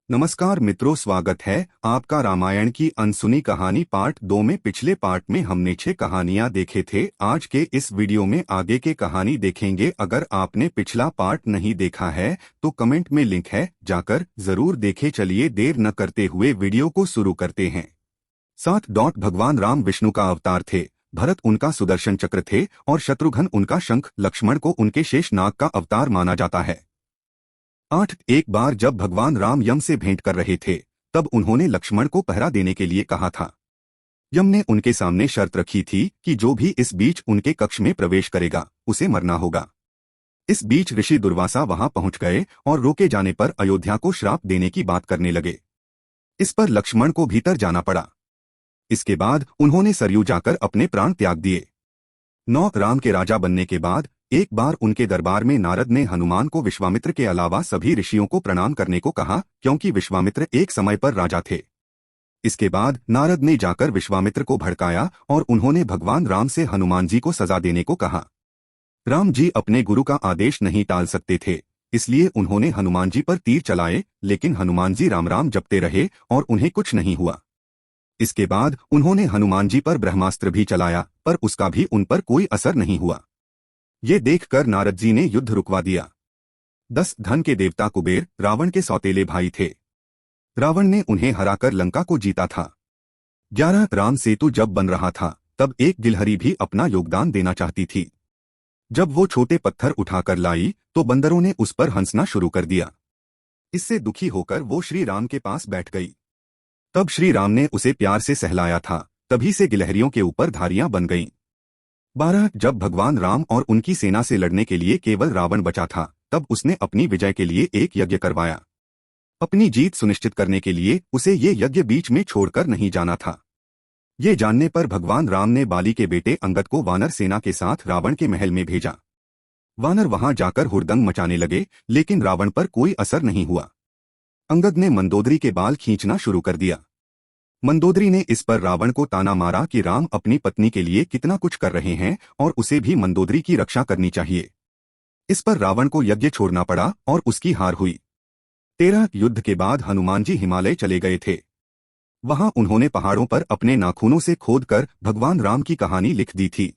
नमस्कार मित्रों, स्वागत है आपका रामायण की अनसुनी कहानी पार्ट 2 में। पिछले पार्ट में हमने 6 कहानियां देखे थे। आज के इस वीडियो में आगे के कहानी देखेंगे। अगर आपने पिछला पार्ट नहीं देखा है तो कमेंट में लिंक है, जाकर जरूर देखें। चलिए देर न करते हुए वीडियो को शुरू करते हैं। 7. भगवान राम विष्णु का अवतार थे, भरत उनका सुदर्शन चक्र थे और शत्रुघ्न उनका शंख, लक्ष्मण को उनके शेषनाग का अवतार माना जाता है। 8. एक बार जब भगवान राम यम से भेंट कर रहे थे तब उन्होंने लक्ष्मण को पहरा देने के लिए कहा था। यम ने उनके सामने शर्त रखी थी कि जो भी इस बीच उनके कक्ष में प्रवेश करेगा उसे मरना होगा। इस बीच ऋषि दुर्वासा वहां पहुंच गए और रोके जाने पर अयोध्या को श्राप देने की बात करने लगे। इस पर लक्ष्मण को भीतर जाना पड़ा। इसके बाद उन्होंने सरयू जाकर अपने प्राण त्याग दिए। 9. राम के राजा बनने के बाद एक बार उनके दरबार में नारद ने हनुमान को विश्वामित्र के अलावा सभी ऋषियों को प्रणाम करने को कहा, क्योंकि विश्वामित्र एक समय पर राजा थे। इसके बाद नारद ने जाकर विश्वामित्र को भड़काया और उन्होंने भगवान राम से हनुमान जी को सजा देने को कहा। राम जी अपने गुरु का आदेश नहीं टाल सकते थे, इसलिए उन्होंने हनुमान जी पर तीर चलाए, लेकिन हनुमान जी राम राम जपते रहे और उन्हें कुछ नहीं हुआ। इसके बाद उन्होंने हनुमान जी पर ब्रह्मास्त्र भी चलाया, पर उसका भी उन पर कोई असर नहीं हुआ। ये देखकर नारद जी ने युद्ध रुकवा दिया। 10. धन के देवता कुबेर रावण के सौतेले भाई थे। रावण ने उन्हें हराकर लंका को जीता था। 11. राम सेतु जब बन रहा था तब एक गिलहरी भी अपना योगदान देना चाहती थी। जब वो छोटे पत्थर उठाकर लाई तो बंदरों ने उस पर हंसना शुरू कर दिया। इससे दुखी होकर वो श्री राम के पास बैठ गई। तब श्री राम ने उसे प्यार से सहलाया था, तभी से गिलहरियों के ऊपर धारियां बन गईं। 12. जब भगवान राम और उनकी सेना से लड़ने के लिए केवल रावण बचा था तब उसने अपनी विजय के लिए एक यज्ञ करवाया। अपनी जीत सुनिश्चित करने के लिए उसे ये यज्ञ बीच में छोड़कर नहीं जाना था। ये जानने पर भगवान राम ने बाली के बेटे अंगद को वानर सेना के साथ रावण के महल में भेजा। वानर वहां जाकर हुड़दंग मचाने लगे, लेकिन रावण पर कोई असर नहीं हुआ। अंगद ने मंदोदरी के बाल खींचना शुरू कर दिया। मंदोदरी ने इस पर रावण को ताना मारा कि राम अपनी पत्नी के लिए कितना कुछ कर रहे हैं और उसे भी मंदोदरी की रक्षा करनी चाहिए। इस पर रावण को यज्ञ छोड़ना पड़ा और उसकी हार हुई। 13. युद्ध के बाद हनुमान जी हिमालय चले गए थे। वहां उन्होंने पहाड़ों पर अपने नाखूनों से खोदकर भगवान राम की कहानी लिख दी थी।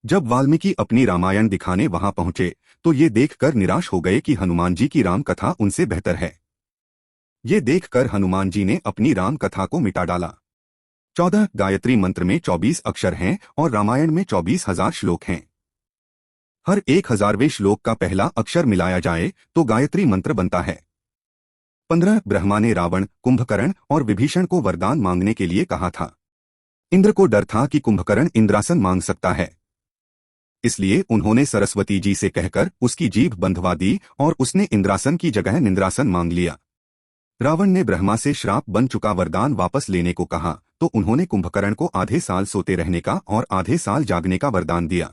जब वाल्मीकि अपनी रामायण दिखाने वहां पहुंचे तो ये देखकर निराश हो गए कि हनुमान जी की राम कथा उनसे बेहतर है। ये देखकर हनुमान जी ने अपनी राम कथा को मिटा डाला। 14. गायत्री मंत्र में 24 अक्षर हैं और रामायण में 24,000 श्लोक हैं। हर 1000वें श्लोक का पहला अक्षर मिलाया जाए तो गायत्री मंत्र बनता है। 15. ब्रह्मा ने रावण, कुंभकर्ण और विभीषण को वरदान मांगने के लिए कहा था। इंद्र को डर था कि कुंभकर्ण इंद्रासन मांग सकता है, इसलिए उन्होंने सरस्वती जी से कहकर उसकी जीभ बंधवा दी और उसने इंद्रासन की जगह निंद्रासन मांग लिया। रावण ने ब्रह्मा से श्राप बन चुका वरदान वापस लेने को कहा तो उन्होंने कुंभकर्ण को आधे साल सोते रहने का और आधे साल जागने का वरदान दिया।